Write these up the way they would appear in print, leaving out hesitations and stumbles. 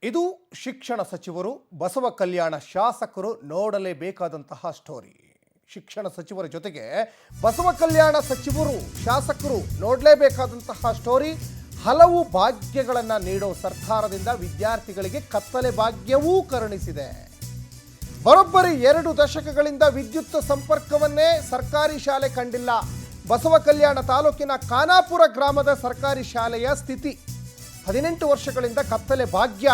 ಇದು ಶಿಕ್ಷಣ ಸಚಿವರು ಬಸವ ಕಲ್ಯಾಣ ಶಾಸಕರು ನೋಡಲೇಬೇಕಾದಂತಹ ಸ್ಟೋರಿ. ಶಿಕ್ಷಣ ಸಚಿವರ ಜೊತೆಗೆ ಬಸವ ಕಲ್ಯಾಣ ಸಚಿವರು ಶಾಸಕರು ನೋಡಲೇಬೇಕಾದಂತಹ ಸ್ಟೋರಿ. ಹಲವು ಭಾಗ್ಯಗಳನ್ನು ನೀಡೋ ಸರ್ಕಾರದಿಂದ ವಿದ್ಯಾರ್ಥಿಗಳಿಗೆ ಕತ್ತಲೆ ಭಾಗ್ಯವೂ ಕರುಣಿಸಿದೆ. ಬರೋಬ್ಬರಿ 2 ದಶಕಗಳಿಂದ ವಿದ್ಯುತ್ ಸಂಪರ್ಕವನ್ನೇ ಸರ್ಕಾರಿ ಶಾಲೆ ಕಂಡಿಲ್ಲ. ಬಸವ ಕಲ್ಯಾಣ ತಾಲೂಕಿನ ಖಾನಾಪುರ ಗ್ರಾಮದ ಸರ್ಕಾರಿ ಶಾಲೆಯ ಸ್ಥಿತಿ 18 ವರ್ಷಗಳಿಂದ ಕತ್ತಲೆ ಭಾಗ್ಯ.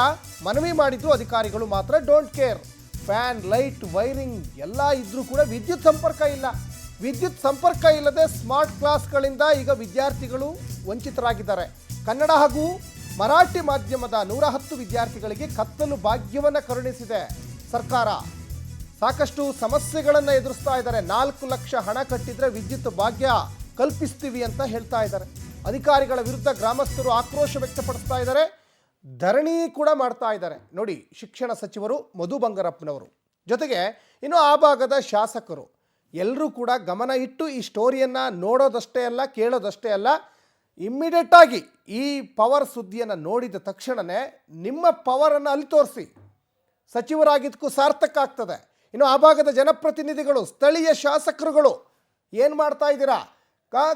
ಮನವಿ ಮಾಡಿದ್ದು ಅಧಿಕಾರಿಗಳು ಮಾತ್ರ don't care. Fan, light, wiring ಎಲ್ಲ ಇದ್ರೂ ಕೂಡ ವಿದ್ಯುತ್ ಸಂಪರ್ಕ ಇಲ್ಲ. ವಿದ್ಯುತ್ ಸಂಪರ್ಕ ಇಲ್ಲದೆ ಸ್ಮಾರ್ಟ್ ಕ್ಲಾಸ್ಗಳಿಂದ ಈಗ ವಿದ್ಯಾರ್ಥಿಗಳು ವಂಚಿತರಾಗಿದ್ದಾರೆ. ಕನ್ನಡ ಹಾಗೂ ಮರಾಠಿ ಮಾಧ್ಯಮದ 110 ವಿದ್ಯಾರ್ಥಿಗಳಿಗೆ ಕತ್ತಲು ಭಾಗ್ಯವನ್ನು ಕರುಣಿಸಿದೆ ಸರ್ಕಾರ. ಸಾಕಷ್ಟು ಸಮಸ್ಯೆಗಳನ್ನು ಎದುರಿಸ್ತಾ ಇದ್ದಾರೆ. 4 ಲಕ್ಷ ಹಣ ಕಟ್ಟಿದ್ರೆ ವಿದ್ಯುತ್ ಭಾಗ್ಯ ಕಲ್ಪಿಸ್ತೀವಿ ಅಂತ ಹೇಳ್ತಾ ಇದ್ದಾರೆ. ಅಧಿಕಾರಿಗಳ ವಿರುದ್ಧ ಗ್ರಾಮಸ್ಥರು ಆಕ್ರೋಶ ವ್ಯಕ್ತಪಡಿಸ್ತಾ ಇದ್ದಾರೆ, ಧರಣಿ ಕೂಡ ಮಾಡ್ತಾ ಇದ್ದಾರೆ. ನೋಡಿ, ಶಿಕ್ಷಣ ಸಚಿವರು ಮಧು ಬಂಗಾರಪ್ಪನವರು ಜೊತೆಗೆ ಇನ್ನು ಆ ಭಾಗದ ಶಾಸಕರು ಎಲ್ಲರೂ ಕೂಡ ಗಮನ ಇಟ್ಟು ಈ ಸ್ಟೋರಿಯನ್ನು ನೋಡೋದಷ್ಟೇ ಅಲ್ಲ, ಕೇಳೋದಷ್ಟೇ ಅಲ್ಲ, ಇಮ್ಮಿಡಿಯೇಟಾಗಿ ಈ ಪವರ್ ಸುದ್ದಿಯನ್ನು ನೋಡಿದ ತಕ್ಷಣವೇ ನಿಮ್ಮ ಪವರನ್ನು ಅಲ್ಲಿ ತೋರಿಸಿ. ಸಚಿವರಾಗಿದ್ದಕ್ಕೂ ಸಾರ್ಥಕ ಆಗ್ತದೆ. ಇನ್ನು ಆ ಭಾಗದ ಜನಪ್ರತಿನಿಧಿಗಳು, ಸ್ಥಳೀಯ ಶಾಸಕರುಗಳು ಏನು ಮಾಡ್ತಾ ಇದ್ದೀರಾ?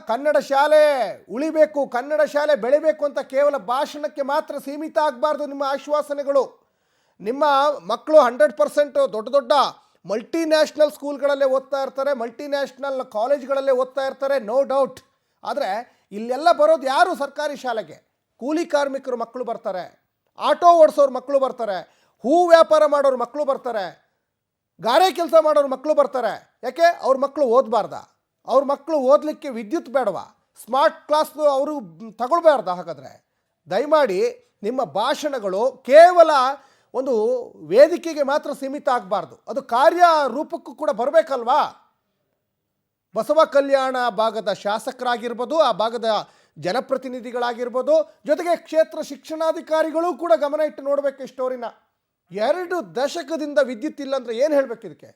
ಕನ್ನಡ ಶಾಲೆ ಉಳಿಬೇಕು, ಕನ್ನಡ ಶಾಲೆ ಬೆಳಿಬೇಕು ಅಂತ ಕೇವಲ ಭಾಷಣಕ್ಕೆ ಮಾತ್ರ ಸೀಮಿತ ಆಗಬಾರ್ದು ನಿಮ್ಮ ಆಶ್ವಾಸನೆಗಳು. ನಿಮ್ಮ ಮಕ್ಕಳು 100% ದೊಡ್ಡ ದೊಡ್ಡ ಮಲ್ಟಿನ್ಯಾಷನಲ್ ಸ್ಕೂಲ್ಗಳಲ್ಲೇ ಓದ್ತಾ ಇರ್ತಾರೆ, ಮಲ್ಟಿನ್ಯಾಷನಲ್ ಕಾಲೇಜ್ಗಳಲ್ಲೇ ಓದ್ತಾ ಇರ್ತಾರೆ, ನೋ ಡೌಟ್. ಆದರೆ ಇಲ್ಲೆಲ್ಲ ಬರೋದು ಯಾರು ಸರ್ಕಾರಿ ಶಾಲೆಗೆ? ಕೂಲಿ ಕಾರ್ಮಿಕರು ಮಕ್ಕಳು ಬರ್ತಾರೆ, ಆಟೋ ಓಡಿಸೋರು ಮಕ್ಕಳು ಬರ್ತಾರೆ, ಹೂ ವ್ಯಾಪಾರ ಮಾಡೋರು ಮಕ್ಕಳು ಬರ್ತಾರೆ, ಗಾರೆ ಕೆಲಸ ಮಾಡೋರು ಮಕ್ಕಳು ಬರ್ತಾರೆ. ಯಾಕೆ? ಅವ್ರ ಮಕ್ಕಳು ಓದಬಾರ್ದ? ಅವ್ರ ಮಕ್ಕಳು ಓದಲಿಕ್ಕೆ ವಿದ್ಯುತ್ ಬೇಡವಾ? ಸ್ಮಾರ್ಟ್ ಕ್ಲಾಸ್ ಅವರು ತಗೊಳ್ಬಾರ್ದ? ಹಾಗಾದರೆ ದಯಮಾಡಿ ನಿಮ್ಮ ಭಾಷಣಗಳು ಕೇವಲ ಒಂದು ವೇದಿಕೆಗೆ ಮಾತ್ರ ಸೀಮಿತ ಆಗಬಾರ್ದು, ಅದು ಕಾರ್ಯ ರೂಪಕ್ಕೂ ಕೂಡ ಬರಬೇಕಲ್ವಾ? ಬಸವ ಕಲ್ಯಾಣ ಭಾಗದ ಶಾಸಕರಾಗಿರ್ಬೋದು, ಆ ಭಾಗದ ಜನಪ್ರತಿನಿಧಿಗಳಾಗಿರ್ಬೋದು, ಜೊತೆಗೆ ಕ್ಷೇತ್ರ ಶಿಕ್ಷಣಾಧಿಕಾರಿಗಳು ಕೂಡ ಗಮನ ಇಟ್ಟು ನೋಡಬೇಕು ಈ ಸ್ಟೋರಿನ. 2 ದಶಕದಿಂದ ವಿದ್ಯುತ್ ಇಲ್ಲ ಅಂದರೆ ಏನು ಹೇಳಬೇಕು ಇದಕ್ಕೆ?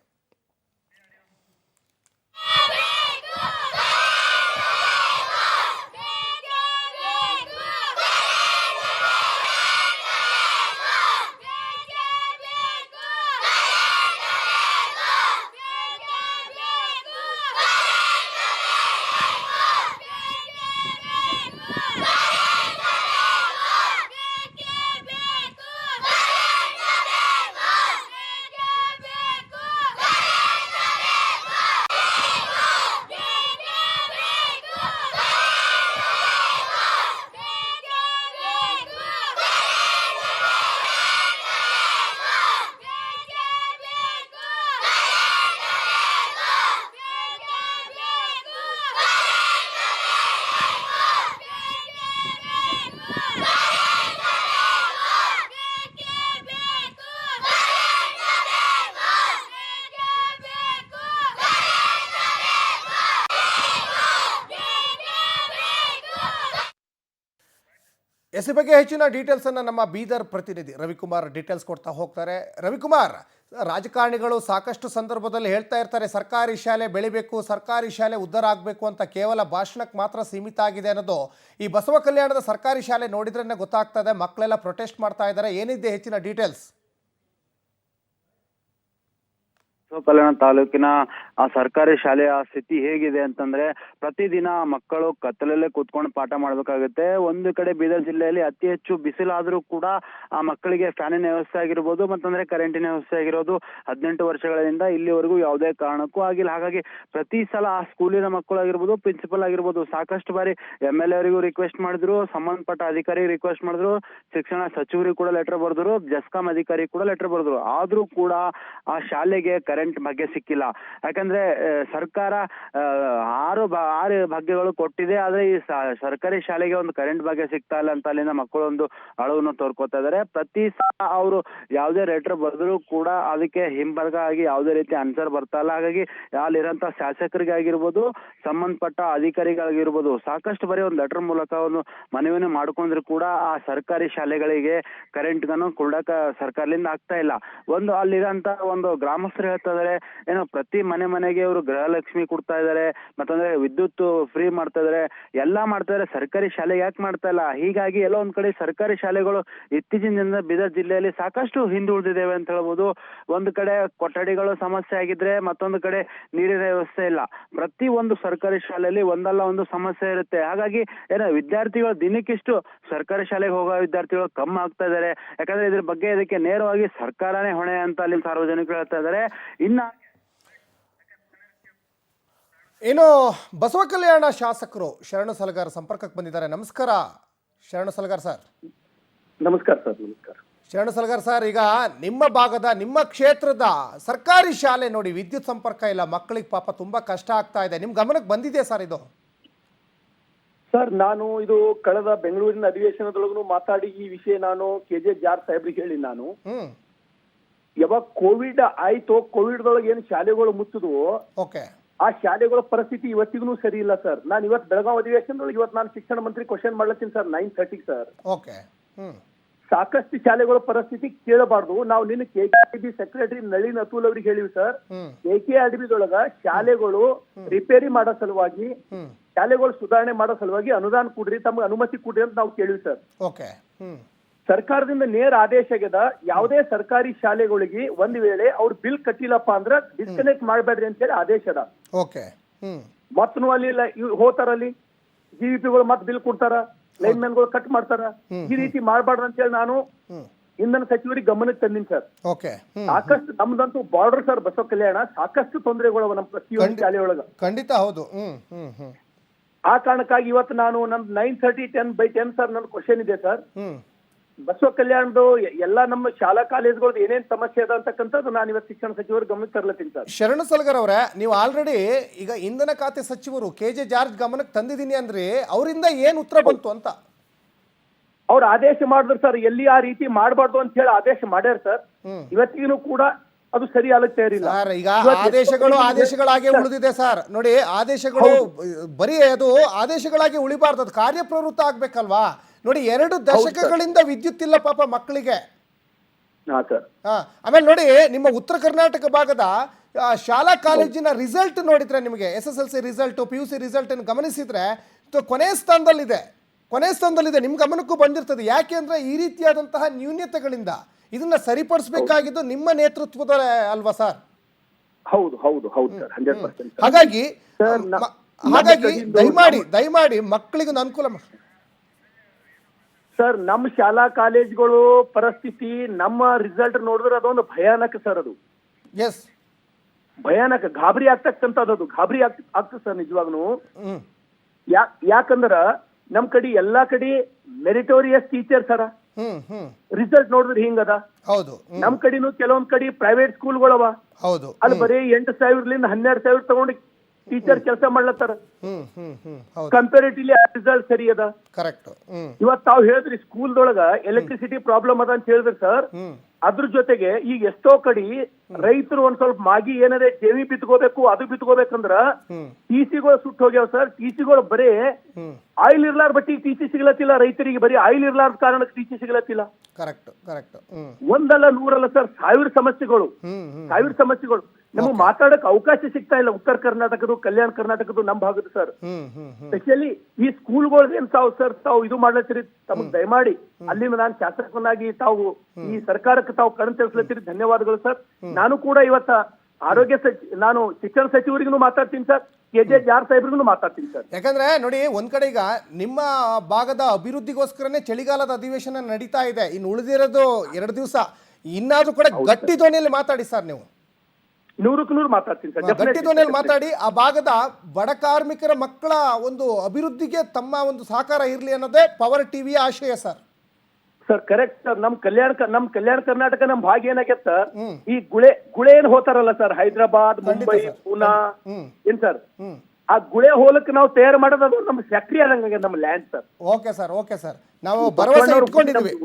ಎಸ್ ಬಗ್ಗೆ ಹೆಚ್ಚಿನ ಡೀಟೇಲ್ಸನ್ನು ನಮ್ಮ ಬೀದರ್ ಪ್ರತಿನಿಧಿ ರವಿಕುಮಾರ್ ಡೀಟೇಲ್ಸ್ ಕೊಡ್ತಾ ಹೋಗ್ತಾರೆ. ರವಿಕುಮಾರ್, ರಾಜಕಾರಣಿಗಳು ಸಾಕಷ್ಟು ಸಂದರ್ಭದಲ್ಲಿ ಹೇಳ್ತಾ ಇರ್ತಾರೆ ಸರ್ಕಾರಿ ಶಾಲೆ ಬೆಳಿಬೇಕು, ಸರ್ಕಾರಿ ಶಾಲೆ ಉದ್ಧಾರ ಆಗಬೇಕು ಅಂತ. ಕೇವಲ ಭಾಷಣಕ್ಕೆ ಮಾತ್ರ ಸೀಮಿತ ಆಗಿದೆ ಅನ್ನೋದು ಈ ಬಸವ ಕಲ್ಯಾಣದ ಸರ್ಕಾರಿ ಶಾಲೆ ನೋಡಿದ್ರೇ ಗೊತ್ತಾಗ್ತದೆ. ಮಕ್ಕಳೆಲ್ಲ ಪ್ರೊಟೆಸ್ಟ್ ಮಾಡ್ತಾ ಇದ್ದಾರೆ. ಏನಿದೆ ಹೆಚ್ಚಿನ ಡೀಟೇಲ್ಸ್? ಕಲ್ಯಾಣ ತಾಲೂಕಿನ ಆ ಸರ್ಕಾರಿ ಶಾಲೆಯ ಸ್ಥಿತಿ ಹೇಗಿದೆ ಅಂತಂದ್ರೆ, ಪ್ರತಿದಿನ ಮಕ್ಕಳು ಕತ್ತಲಲ್ಲೇ ಕೂತ್ಕೊಂಡು ಪಾಠ ಮಾಡ್ಬೇಕಾಗುತ್ತೆ. ಒಂದು ಕಡೆ ಬೀದರ್ ಜಿಲ್ಲೆಯಲ್ಲಿ ಅತಿ ಹೆಚ್ಚು ಬಿಸಿಲಾದ್ರೂ ಕೂಡ ಆ ಮಕ್ಕಳಿಗೆ ಫ್ಯಾನಿನ ವ್ಯವಸ್ಥೆ ಆಗಿರ್ಬೋದು, ಮತ್ತಂದ್ರೆ ಕರೆಂಟಿನ ವ್ಯವಸ್ಥೆ ಆಗಿರೋದು 18 ವರ್ಷಗಳಿಂದ ಇಲ್ಲಿವರೆಗೂ ಯಾವುದೇ ಕಾರಣಕ್ಕೂ ಆಗಿಲ್ಲ. ಹಾಗಾಗಿ ಪ್ರತಿ ಸಲ ಆ ಸ್ಕೂಲಿನ ಮಕ್ಕಳು ಆಗಿರ್ಬೋದು, ಪ್ರಿನ್ಸಿಪಲ್ ಆಗಿರ್ಬೋದು, ಸಾಕಷ್ಟು ಬಾರಿ MLA ಅವರಿಗೂ ರಿಕ್ವೆಸ್ಟ್ ಮಾಡಿದ್ರು, ಸಂಬಂಧಪಟ್ಟ ಅಧಿಕಾರಿ ರಿಕ್ವೆಸ್ಟ್ ಮಾಡಿದ್ರು, ಶಿಕ್ಷಣ ಸಚಿವರಿಗೂ ಕೂಡ ಲೆಟರ್ ಬರೆದ್ರು, ಜಸ್ಕಾಂ ಅಧಿಕಾರಿ ಕೂಡ ಲೆಟರ್ ಬರೆದ್ರು. ಆದ್ರೂ ಕೂಡ ಆ ಶಾಲೆಗೆ ಕರೆಂಟ್ ಭಾಗ್ಯ ಸಿಕ್ಕಿಲ್ಲ. ಯಾಕಂದ್ರೆ ಸರ್ಕಾರ 6 ಭಾಗ್ಯಗಳು ಕೊಟ್ಟಿದೆ, ಆದ್ರೆ ಈ ಸರ್ಕಾರಿ ಶಾಲೆಗೆ ಒಂದು ಕರೆಂಟ್ ಭಾಗ್ಯ ಸಿಗ್ತಾ ಇಲ್ಲ ಅಂತ ಅಲ್ಲಿನ ಮಕ್ಕಳು ಒಂದು ಅಳವನ್ನು ತೋರ್ಕೋತಾ ಇದಾರೆ. ಪ್ರತಿ ಸಲ ಅವರು ಯಾವುದೇ ಲೆಟರ್ ಬರೆದ್ರು ಕೂಡ ಅದಕ್ಕೆ ಹಿಂಬರ್ಗ ಆಗಿ ಯಾವುದೇ ರೀತಿ ಆನ್ಸರ್ ಬರ್ತಾ ಇಲ್ಲ. ಹಾಗಾಗಿ ಅಲ್ಲಿರಂತ ಶಾಸಕರಿಗೆ ಆಗಿರ್ಬೋದು, ಸಂಬಂಧಪಟ್ಟ ಅಧಿಕಾರಿಗಳಿಗಿರ್ಬೋದು, ಸಾಕಷ್ಟು ಬಾರಿ ಒಂದು ಲೆಟರ್ ಮೂಲಕ ಒಂದು ಮನವಿಯನ್ನು ಮಾಡ್ಕೊಂಡ್ರು ಕೂಡ ಆ ಸರ್ಕಾರಿ ಶಾಲೆಗಳಿಗೆ ಕರೆಂಟ್ ಗನ್ನು ಕೊಡಕ ಸರ್ಕಾರದಿಂದ ಆಗ್ತಾ ಇಲ್ಲ. ಒಂದು ಅಲ್ಲಿರಂತ ಒಂದು ಗ್ರಾಮಸ್ಥರು ಹೇಳ್ತಾ ಇದಾರೆ. ಏನೋ ಪ್ರತಿ ಮನೆಗೆ ಅವರು ಗೃಹಲಕ್ಷ್ಮಿ ಕೊಡ್ತಾ ಇದಾರೆ, ಮತ್ತಂದ್ರೆ ವಿದ್ಯುತ್ ಫ್ರೀ ಮಾಡ್ತಾ ಇದಾರೆ, ಎಲ್ಲಾ ಮಾಡ್ತಾ ಇದಾರೆ. ಸರ್ಕಾರಿ ಶಾಲೆ ಯಾಕೆ ಮಾಡ್ತಾ ಇಲ್ಲ? ಹೀಗಾಗಿ ಎಲ್ಲೋ ಒಂದ್ ಕಡೆ ಸರ್ಕಾರಿ ಶಾಲೆಗಳು ಇತ್ತೀಚಿನ ದಿನದ ಬೀದರ್ ಜಿಲ್ಲೆಯಲ್ಲಿ ಸಾಕಷ್ಟು ಹಿಂದುಳಿದಿದ್ದೇವೆ ಅಂತ ಹೇಳ್ಬೋದು. ಒಂದು ಕಡೆ ಕೊಠಡಿಗಳು ಸಮಸ್ಯೆ ಆಗಿದ್ರೆ ಮತ್ತೊಂದು ಕಡೆ ನೀರಿನ ವ್ಯವಸ್ಥೆ ಇಲ್ಲ. ಪ್ರತಿ ಒಂದು ಸರ್ಕಾರಿ ಶಾಲೆಯಲ್ಲಿ ಒಂದಲ್ಲ ಒಂದು ಸಮಸ್ಯೆ ಇರುತ್ತೆ. ಹಾಗಾಗಿ ಏನೋ ವಿದ್ಯಾರ್ಥಿಗಳು ದಿನಕ್ಕಿಷ್ಟು ಸರ್ಕಾರಿ ಶಾಲೆಗೆ ಹೋಗೋ ವಿದ್ಯಾರ್ಥಿಗಳು ಕಮ್ಮಿ ಆಗ್ತಾ ಇದಾರೆ. ಯಾಕಂದ್ರೆ ಇದ್ರ ಬಗ್ಗೆ ಇದಕ್ಕೆ ನೇರವಾಗಿ ಸರ್ಕಾರನೇ ಹೊಣೆ ಅಂತ ಅಲ್ಲಿ ಸಾರ್ವಜನಿಕರು ಹೇಳ್ತಾ ಇದಾರೆ. ಇನ್ನ ಇನ್ನು ಬಸವ ಕಲ್ಯಾಣ ಶಾಸಕರು ಶರಣು ಸಲಗಾರ್ ಸಂಪರ್ಕಕ್ಕೆ ಬಂದಿದ್ದಾರೆ. ನಮಸ್ಕಾರ ಶರಣು ಸಲಗಾರ್ ಸರ್. ನಮಸ್ಕಾರ ಸರ್. ನಮಸ್ಕಾರ ಶರಣು ಸಲಗಾರ್ ಸರ್, ಈಗ ನಿಮ್ಮ ಭಾಗದ ನಿಮ್ಮ ಕ್ಷೇತ್ರದ ಸರ್ಕಾರಿ ಶಾಲೆ ನೋಡಿ ವಿದ್ಯುತ್ ಸಂಪರ್ಕ ಇಲ್ಲ, ಮಕ್ಕಳಿಗೆ ಪಾಪ ತುಂಬಾ ಕಷ್ಟ ಆಗ್ತಾ ಇದೆ. ನಿಮ್ ಗಮನಕ್ಕೆ ಬಂದಿದೆ ಸರ್ ಇದು? ಸರ್, ನಾನು ಇದು ಕಳೆದ ಬೆಂಗಳೂರಿನ ಅಧಿವೇಶನದೊಳಗೂ ಮಾತಾಡಿ ಈ ವಿಷಯ ನಾನು KJ ಜಾರ್ಜ್ ಸಾಹೇಬ್ರಿಗೆ ಹೇಳಿ, ನಾನು ಯಾವಾಗ ಕೋವಿಡ್ ಆಯ್ತು, ಕೋವಿಡ್ದೊಳಗೆ ಏನು ಶಾಲೆಗಳು ಮುಚ್ಚಿದ್ವು, ಓಕೆ, ಆ ಶಾಲೆಗಳ ಪರಿಸ್ಥಿತಿ ಇವತ್ತಿಗೂ ಸರಿ ಇಲ್ಲ ಸರ್. ನಾನು ಇವತ್ತು ಬೆಳಗಾವಿ ಅಧಿವೇಶನದೊಳಗೆ ಇವತ್ತು ನಾನು ಶಿಕ್ಷಣ ಮಂತ್ರಿ ಕ್ವಶನ್ ಮಾಡ್ಲತ್ತೀನಿ ಸರ್ 9:30 ಸರ್. ಓಕೆ, ಸಾಕಷ್ಟು ಶಾಲೆಗಳ ಪರಿಸ್ಥಿತಿ ಕೇಳಬಾರ್ದು. ನಾವು ನಿನ್ನ KKRDB ಸೆಕ್ರೆಟರಿ ನಳಿನ್ ಅತುಲ್ ಅವ್ರಿಗೆ ಹೇಳಿವಿ ಸರ್. KKRDBದೊಳಗ ಶಾಲೆಗಳು ರಿಪೇರಿ ಮಾಡೋ ಸಲುವಾಗಿ, ಶಾಲೆಗಳು ಸುಧಾರಣೆ ಮಾಡೋ ಸಲುವಾಗಿ ಅನುದಾನ ಕೊಡ್ರಿ, ತಮ್ಗೆ ಅನುಮತಿ ಕೊಡ್ರಿ ಅಂತ ನಾವು ಕೇಳಿವಿ ಸರ್. ಓಕೆ, ಸರ್ಕಾರದಿಂದ ನೇರ ಆದೇಶ ಆಗ್ಯದ, ಯಾವುದೇ ಸರ್ಕಾರಿ ಶಾಲೆಗಳಿಗೆ ಒಂದ್ ವೇಳೆ ಅವ್ರ ಬಿಲ್ ಕಟ್ಟಿಲ್ಲಪ್ಪ ಅಂದ್ರ ಡಿಸ್ಕನೆಕ್ಟ್ ಮಾಡ್ಬೇಡ್ರಿ ಅಂತ ಹೇಳಿ ಆದೇಶ ಅದ. ಓಕೆ, ಮತ್ ಅಲ್ಲಿ ಹೋತಾರಲ್ಲಿ GVPಗಳು ಮತ್ ಬಿಲ್ ಕೊಡ್ತಾರ, ಲೈನ್ ಮ್ಯಾನ್ಗಳು ಕಟ್ ಮಾಡ್ತಾರ. ಈ ರೀತಿ ಮಾಡ್ಬಾರ್ದು ಅಂತ ಹೇಳಿ ನಾನು ಇಂಧನ ಸಚಿವರಿಗೆ ಗಮನಕ್ಕೆ ತಂದಿನಿ ಸರ್. ಓಕೆ, ಸಾಕಷ್ಟು ನಮ್ದಂತೂ ಬಾರ್ಡರ್ ಸರ್ ಬಸವ ಕಲ್ಯಾಣ, ಸಾಕಷ್ಟು ತೊಂದರೆಗಳು ನಮ್ಮ ಪ್ರತಿಯೊಂದು ಶಾಲೆಯೊಳಗ. ಖಂಡಿತ ಹೌದು. ಆ ಕಾರಣಕ್ಕಾಗಿ ಇವತ್ತು ನಾನು ನಮ್ 9:30 10/10 ಸರ್ ನನ್ನ ಕ್ವಶನ್ ಇದೆ ಸರ್. ಬಸವ ಕಲ್ಯಾಣದ ಎಲ್ಲಾ ನಮ್ಮ ಶಾಲಾ ಕಾಲೇಜುಗಳದ್ದು ಏನೇನ್ ಸಮಸ್ಯೆ ಅದ ಅಂತಕ್ಕಂಥದ್ದು ನಾನು ಇವತ್ತು ಶಿಕ್ಷಣ ಸಚಿವರು ಗಮನಕ್ಕೆ ತರ್ಲತ್ತೀನಿ ಸರ್. ಶರಣು ಸಲಗರ್ ಅವರೇ, ನೀವು ಆಲ್ರೆಡಿ ಈಗ ಇಂಧನ ಖಾತೆ ಸಚಿವರು KJ ಜಾರ್ಜ್ ಗಮನಕ್ಕೆ ತಂದಿದ್ದೀನಿ ಅಂದ್ರೆ ಅವರಿಂದ ಏನ್ ಉತ್ತರ ಬಂತು ಅಂತ? ಅವ್ರು ಆದೇಶ ಮಾಡಿದ್ರು ಸರ್, ಎಲ್ಲಿ ಆ ರೀತಿ ಮಾಡಬಾರ್ದು ಅಂತ ಹೇಳಿ ಆದೇಶ ಮಾಡ್ಯಾರ ಸರ್. ಇವತ್ತಿಗೂ ಕೂಡ ಅದು ಸರಿ ಆಗಕ್ಕೆ ತಯಾರಿಲ್ಲ ಸರ್. ಈಗ ಆದೇಶಗಳಾಗಿ ಉಳಿದಿದೆ ಸರ್. ನೋಡಿ, ಆದೇಶಗಳು ಬರೀ ಅದು ಆದೇಶಗಳಾಗಿ ಉಳಿಬಾರ್ದು, ಅದು ಕಾರ್ಯಪ್ರವೃತ್ತ ಆಗ್ಬೇಕಲ್ವಾ? ನೋಡಿ, 2 ದಶಕಗಳಿಂದ ವಿದ್ಯುತ್ ಇಲ್ಲ ಪಾಪ ಮಕ್ಕಳಿಗೆ. ಆಮೇಲೆ ನೋಡಿ, ನಿಮ್ಮ ಉತ್ತರ ಕರ್ನಾಟಕ ಭಾಗದ ಶಾಲಾ ಕಾಲೇಜಿನ ರಿಸಲ್ಟ್ ನೋಡಿದ್ರೆ, ನಿಮಗೆ SSLC ರಿಸಲ್ಟ್, PUC ರಿಸಲ್ಟ್ ಅನ್ನು ಗಮನಿಸಿದ್ರೆ ಕೊನೆ ಸ್ಥಾನದಲ್ಲಿದೆ. ನಿಮ್ ಗಮನಕ್ಕೂ ಬಂದಿರ್ತದೆ. ಯಾಕೆ ಅಂದ್ರೆ ಈ ರೀತಿಯಾದಂತಹ ನ್ಯೂನ್ಯತೆಗಳಿಂದ ಇದನ್ನ ಸರಿಪಡಿಸಬೇಕಾಗಿದ್ದು ನಿಮ್ಮ ನೇತೃತ್ವದ ಅಲ್ವಾ ಸರ್? ಹೌದು ಹೌದು ಹೌದು ಸರ್, 100%. ಹಾಗಾಗಿ ದಯಮಾಡಿ ಮಕ್ಕಳಿಗೆ ಅನುಕೂಲ ಸರ್. ನಮ್ಮ ಶಾಲಾ ಕಾಲೇಜುಗಳು ಪರಿಸ್ಥಿತಿ, ನಮ್ಮ ರಿಸಲ್ಟ್ ನೋಡಿದ್ರೆ ಅದೊಂದು ಭಯಾನಕ ಸರ್. ಅದು ಎಸ್, ಭಯಾನಕ, ಗಾಬರಿ ಆಗ್ತಕ್ಕಂಥದ್ದು, ಗಾಬರಿ ಆಗ್ತದೆ ಸರ್ ನಿಜವಾಗ್ನು. ಯಾಕಂದ್ರ ನಮ್ ಕಡೆ ಎಲ್ಲಾ ಕಡೆ ಮೆರಿಟೋರಿಯಸ್ ಟೀಚರ್ ಸರ, ರಿಸಲ್ಟ್ ನೋಡಿದ್ರೆ ಹಿಂಗದ. ಹೌದು. ನಮ್ ಕಡೆನು ಕೆಲವೊಂದ್ ಕಡೆ ಪ್ರೈವೇಟ್ ಸ್ಕೂಲ್ಗಳವ, ಹೌದು, ಅಲ್ಲಿ ಬರೀ 8,000ಲಿಂದ 12,000 ತಗೊಂಡು ಟೀಚರ್ ಕೆಲಸ ಮಾಡ್ಲತ್ತಾರ. ಕಂಪೇರಿಟಿವ್ಲಿ ರಿಸಲ್ಟ್ ಸರಿ ಅದ. ಕರೆಕ್ಟ್. ಇವತ್ ತಾವ್ ಹೇಳಿದ್ರಿ ಸ್ಕೂಲ್ದೊಳಗ ಎಲೆಕ್ಟ್ರಿಸಿಟಿ ಪ್ರಾಬ್ಲಮ್ ಅದ ಅಂತ ಹೇಳಿದ್ರಿ ಸರ್. ಅದ್ರ ಜೊತೆಗೆ ಈಗ ಎಷ್ಟೋ ಕಡೆ ರೈತರು ಒಂದ್ ಸ್ವಲ್ಪ ಮಾಗಿ ಏನಾದ್ರೆ ಜೇವಿ ಬಿತ್ಕೋಬೇಕು, ಅದು ಬಿತ್ಕೋಬೇಕಂದ್ರ TCಗಳು ಸುಟ್ಟು ಹೋಗ್ಯಾವ ಸರ್. TCಗಳು ಬರೀ ಆಯಿಲ್ ಇರ್ಲಾರ ಬಟ್ಟಿ TC ಸಿಗ್ಲತ್ತಿಲ್ಲ ರೈತರಿಗೆ, ಬರೀ ಆಯಿಲ್ ಇರ್ಲಾರ್ದ ಕಾರಣಕ್ಕೆ TC ಸಿಗ್ಲತ್ತಿಲ್ಲ. ಕರೆಕ್ಟ್. ಒಂದಲ್ಲ ನೂರಲ್ಲ ಸರ್, ಸಾವಿರ ಸಮಸ್ಯೆಗಳು. ನಮಗೆ ಮಾತಾಡಕ್ ಅವಕಾಶ ಸಿಗ್ತಾ ಇಲ್ಲ. ಉತ್ತರ ಕರ್ನಾಟಕದ, ಕಲ್ಯಾಣ ಕರ್ನಾಟಕದ, ನಮ್ ಭಾಗದ ಸರ್. ಸ್ಪೆಷಲಿ ಈ ಸ್ಕೂಲ್ಗಳು ಏನ್ ತಾವು ಇದು ಮಾಡ್ಲತ್ತೀರಿ, ತಮಗ್ ದಯಮಾಡಿ ಅಲ್ಲಿಂದ ನಾನು ಶಾಸಕನಾಗಿ ತಾವು ಈ ಸರ್ಕಾರಕ್ಕೆ ತಾವು ಕಣ್ ತಿಳಿಸ್ಲತ್ತೀರಿ, ಧನ್ಯವಾದಗಳು ಸರ್. ನಾನು ಕೂಡ ಇವತ್ತ ನಾನು ಶಿಕ್ಷಣ ಸಚಿವರಿಗೂ ಮಾತಾಡ್ತೀನಿ ಸರ್, KJ ಜಾರ್ಜ್ ಸಾಹೇಬ್ರಿಗೂ ಮಾತಾಡ್ತೀನಿ ಸರ್. ಯಾಕಂದ್ರೆ ನೋಡಿ, ಒಂದ್ ಕಡೆ ಈಗ ನಿಮ್ಮ ಭಾಗದ ಅಭಿವೃದ್ಧಿಗೋಸ್ಕರನೇ ಚಳಿಗಾಲದ ಅಧಿವೇಶನ ನಡೀತಾ ಇದೆ. ಇನ್ನು ಉಳಿದಿರೋದು 2 ದಿವಸ. ಇನ್ನಾದ್ರೂ ಕೂಡ ಗಟ್ಟಿ ಧ್ವನಿಯಲ್ಲಿ ಮಾತಾಡಿ ಸರ್. ನೀವು 100% ಮಾತಾಡ್ತೀನಿ ಸರ್, ಗಟ್ಟಿ ಧ್ವನಿಯಲ್ಲಿ ಮಾತಾಡಿ. ಆ ಭಾಗದ ಬಡ ಕಾರ್ಮಿಕರ ಮಕ್ಕಳ ಒಂದು ಅಭಿವೃದ್ಧಿಗೆ ತಮ್ಮ ಒಂದು ಸಹಕಾರ ಇರ್ಲಿ ಅನ್ನೋದೇ ಪವರ್ ಟಿವಿಯ ಆಶಯ ಸರ್. Sir correct sir. ನಮ್ ಕಲ್ಯಾಣ ಕರ್ನಾಟಕ ನಮ್ ಭಾಗ ಏನಾಗತ್ತ, ಈ ಗುಳೆ ಏನ್ ಹೋತಾರಲ್ಲ ಸರ್, ಹೈದರಾಬಾದ್, ಮುಂಬೈ, ಪೂನಾ ಏನ್ ಸರ್, ಆ ಗುಳೆ ಹೋಲಕ್ಕೆ ನಾವು ತಯಾರು ಮಾಡೋದು ನಮ್ಮ ಫ್ಯಾಕ್ಟ್ರಿ ಆದಂಗೆ ನಮ್ಮ ಲ್ಯಾಂಡ್ ಸರ್. ಓಕೆ ಸರ್, ನಾವು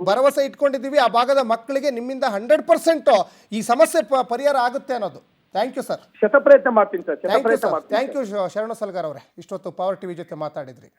ಭರವಸೆ ಇಟ್ಕೊಂಡಿದ್ದೀವಿ ಆ ಭಾಗದ ಮಕ್ಕಳಿಗೆ ನಿಮ್ಮಿಂದ 100% ಈ ಸಮಸ್ಯೆ ಪರಿಹಾರ ಆಗುತ್ತೆ ಅನ್ನೋದು. Thank you sir. ಶತಪ್ರಯತ್ನ ಮಾಡ್ತೀನಿ ಸರ್. ಥ್ಯಾಂಕ್ ಯು ಶರಣು ಸಲಗಾರ್ ಅವರೇ, ಇಷ್ಟೊತ್ತು ಪವರ್ ಟಿವಿ ಜೊತೆ ಮಾತಾಡಿದ್ರಿ.